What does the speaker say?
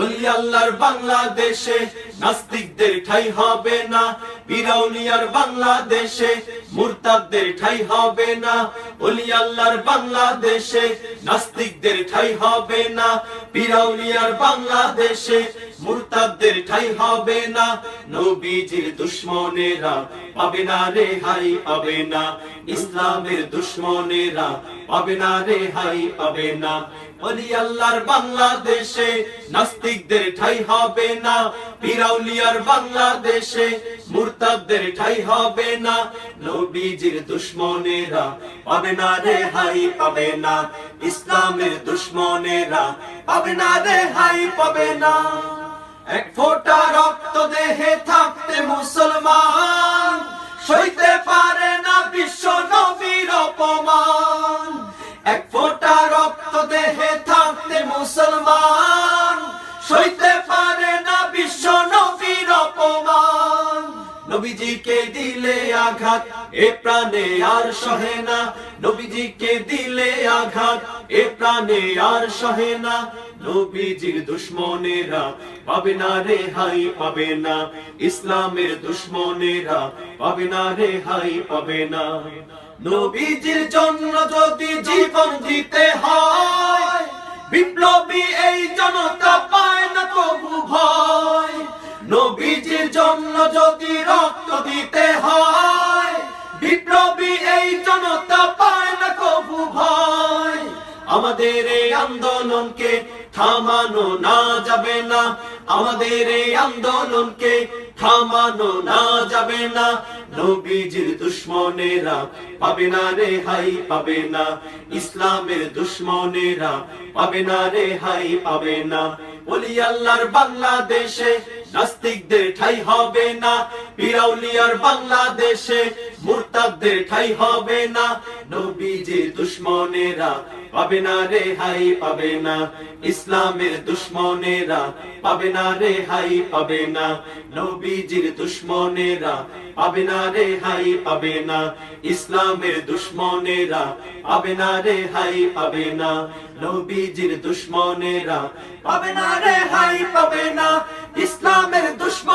ওলি আল্লাহর বাংলাদেশে নাস্তিকদের ঠাঁই হবে না, বিরাউলিয়ার বাংলাদেশে মুরতাদদের ঠাঁই হবে না। ওলি আল্লাহর বাংলাদেশে নাস্তিকদের ঠাঁই হবে না, বিরাউলিয়ার বাংলাদেশে মুরতাদদের ঠাঁই হবে না। নবীজির দুশমনেরা পাবে না রেহাই পাবে না, ইসলামের দুশমনেরা পাবে না রেহাই পাবে না। ওলি আল্লাহর বাংলাদেশে নাস্তিকদের ঠাঁই হবে না, বিরাউলিয়ার বাংলাদেশে মুরতাদদের ঠাঁই হবে না। নবীজির দুশমনেরা পাবে না রেহাই পাবে না, ইসলামের দুশমনেরা পাবে না রেহাই পাবে না। এক ফোঁটা রক্ত দেহে থাকতে মুসলমান সইতে পারে না বিশ্ব নবীর অপমান। এক ফোঁটা রক্ত দেহে থাকতে মুসলমান সইতে পারে না বিশ্ব নবীর অপমান। নবীজিকে দিলে আঘাত এ প্রাণে আর সহে না, নবীজিকে দিলে আঘাত এ প্রাণে আর সহে না। নবীজির দুশমনেরা পাবে না রেহাই পাবে না, ইসলামের দুশমনেরা পাবে না রেহাই পাবে না। নবীজির জন্য যদি জীবন দিতে হয়, বিপ্লবী এই জনতা পায় না কবু ভয়। নবীজির জন্য যদি রক্ত দিতে হয়, বিপ্লবী এই জনতা পায় না কবু ভয়। আমাদের এই আন্দোলনকে থামানো না যাবে না, আমাদের এই আন্দোলনকে থামানো না যাবে না। নবীজির দুশমনেরা পাবে না রেহাই পাবে না, ইসলামের দুশমনেরা পাবে না রেহাই পাবে না। ওলি আল্লাহর বাংলাদেশে নাস্তিকদের ঠাঁই হবে না, বিরাউলিয়ার বাংলাদেশে মুরতাদদের ঠাঁই হবে না। নবীজির দুশমনেরা পাবে না রেহাই পাবে না, ইসলামের দুশমনেরা পাবে না রেহাই পাবে না। নবীজির দুশমনেরা পাবে না রেহাই পাবে না, ইসলামের দুশমনেরা পাবে না রেহাই পাবে না। নবীজির দুশমনেরা পাবে না রেহাই পাবে না, ইসলামের দুশমন